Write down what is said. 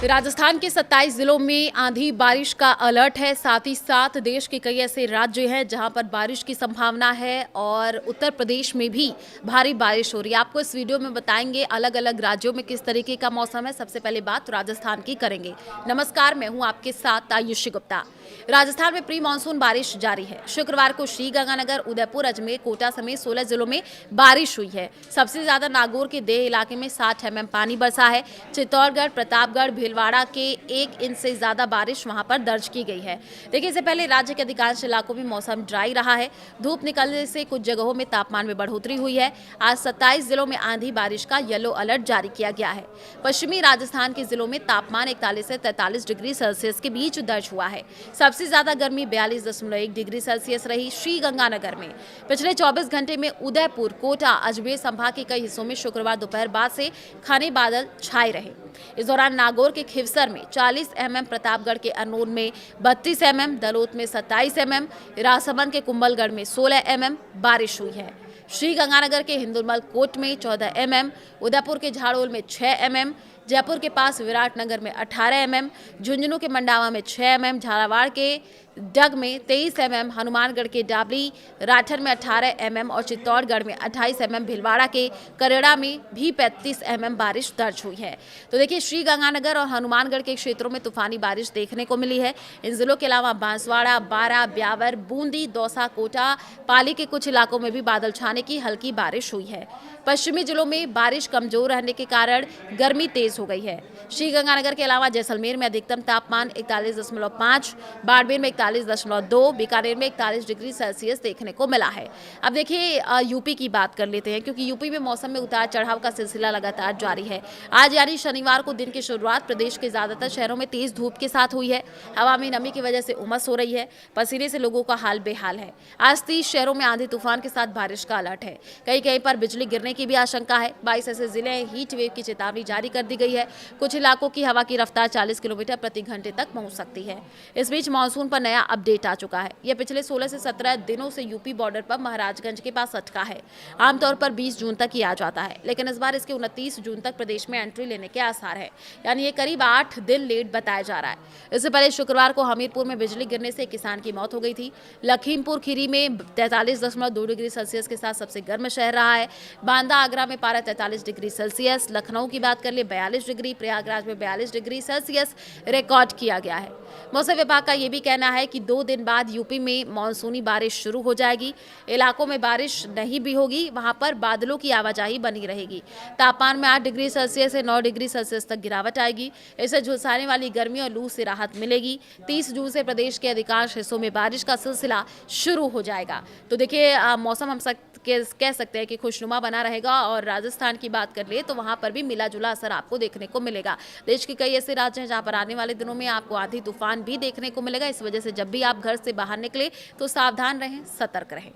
राजस्थान के 27 जिलों में आंधी बारिश का अलर्ट है। साथ ही साथ देश के कई ऐसे राज्य हैं जहां पर बारिश की संभावना है और उत्तर प्रदेश में भी भारी बारिश हो रही है। आपको इस वीडियो में बताएंगे अलग अलग राज्यों में किस तरीके का मौसम है। सबसे पहले बात राजस्थान की करेंगे। नमस्कार, मैं हूं आपके साथ आयुषी गुप्ता। राजस्थान में प्री मानसून बारिश जारी है। शुक्रवार को श्रीगंगानगर, उदयपुर, अजमेर, कोटा समेत 16 जिलों में बारिश हुई है। सबसे ज्यादा नागौर के देह इलाके में 60 mm पानी बरसा है। चित्तौड़गढ़, प्रतापगढ़, भीलवाड़ा के 1 इंच से ज्यादा बारिश वहां पर दर्ज की गई है। देखिए, इससे पहले राज्य के अधिकांश इलाकों में मौसम ड्राई रहा है। धूप निकलने से कुछ जगहों में तापमान में बढ़ोतरी हुई है। आज 27 जिलों में आंधी बारिश का येलो अलर्ट जारी किया गया है। पश्चिमी राजस्थान के जिलों में तापमान 41 से 43 डिग्री सेल्सियस के बीच दर्ज हुआ है। सबसे ज्यादा गर्मी 42.1 डिग्री सेल्सियस रही श्रीगंगानगर में। पिछले 24 घंटे में उदयपुर, कोटा, अजमेर संभाग के कई हिस्सों में शुक्रवार दोपहर बाद से घने बादल छाए रहे। इस दौरान नागौर के खिवसर में 40 mm, प्रतापगढ़ के अनून में 32 mm, दलोत में 27 mm, राजसमंद के कुंभलगढ़ में 16 mm बारिश हुई है। श्रीगंगानगर के हिंदुमल कोट में 14 mm, उदयपुर के झाड़ोल में 6 mm, जयपुर के पास विराटनगर में 18 mm, झुंझुनू के मंडावा में 6 mm, झालावाड़ के डग में 23 mm, हनुमानगढ़ के डाबली राठर में 18 mm और चित्तौड़गढ़ में 28 mm, भीलवाड़ा के करेड़ा में भी 35 mm बारिश दर्ज हुई है। तो देखिए, श्रीगंगानगर और हनुमानगढ़ के क्षेत्रों में तूफानी बारिश देखने को मिली है। इन जिलों के अलावा बांसवाड़ा, बारा, ब्यावर, बूंदी, दौसा, कोटा, पाली के कुछ इलाकों में भी बादल छाने की हल्की बारिश हुई है। पश्चिमी जिलों में बारिश कमजोर रहने के कारण गर्मी तेज हो गई है। श्रीगंगानगर के अलावा जैसलमेर में अधिकतम तापमान 41.5, बाड़मेर में 41.2, बीकानेर में 41 डिग्री सेल्सियस देखने को मिला है। अब देखिए, यूपी की बात कर लेते हैं, क्योंकि यूपी में मौसम में उतार चढ़ाव का सिलसिला लगातार जारी है। आज यानी शनिवार को दिन की शुरुआत प्रदेश के ज्यादातर शहरों में तेज धूप के साथ हुई है। हवा में नमी की वजह से उमस हो रही है। पसीने से लोगों का हाल बेहाल है। आज 30 शहरों में आंधी तूफान के साथ बारिश का अलर्ट है। कहीं कहीं पर बिजली गिरने की भी आशंका है। 22 ऐसे जिले हीट वेव की चेतावनी जारी कर दी गई है। कुछ इलाकों की हवा की रफ्तार 40 किलोमीटर प्रति घंटे तक पहुंच सकती है। इस बीच मानसून पर नया अपडेट आ चुका है। यह पिछले 16 से 17 दिनों से यूपी बॉर्डर पर महाराजगंज के पास अटका है। आमतौर पर 20 जून तक ही आ जाता है, लेकिन इस बार इसके 29 जून तक प्रदेश में एंट्री लेने के आसार है। यानी ये करीब 8 दिन लेट बताया जा रहा है। इससे पहले शुक्रवार को हमीरपुर में बिजली गिरने से एक किसान की मौत हो गई थी। लखीमपुर खीरी में 43.2 डिग्री सेल्सियस के साथ सबसे गर्म शहर रहा है। बांदा, आगरा में पारा 43 डिग्री सेल्सियस, लखनऊ की बात कर ले 42 डिग्री, प्रयागराज में 42 डिग्री सेल्सियस रिकॉर्ड किया गया है। मौसम विभाग का यह भी कहना है कि 2 दिन बाद यूपी में मानसूनी बारिश शुरू हो जाएगी। इलाकों में बारिश नहीं भी होगी, वहां पर बादलों की आवाजाही बनी रहेगी। तापमान में 8 डिग्री सेल्सियस से 9 डिग्री सेल्सियस तक गिरावट आएगी। इससे झुलसाने वाली गर्मी और लू से राहत मिलेगी। 30 जून से प्रदेश के अधिकांश हिस्सों में बारिश का सिलसिला शुरू हो जाएगा। तो देखिए, मौसम हम कह सकते हैं कि खुशनुमा बना रहेगा। और राजस्थान की बात कर ले तो वहां पर भी मिला जुला असर आपको देखने को मिलेगा। देश के कई ऐसे राज्य हैं जहां पर आने वाले दिनों में आपको आंधी तूफान भी देखने को मिलेगा। इस वजह से जब भी आप घर से बाहर निकले तो सावधान रहें, सतर्क रहें।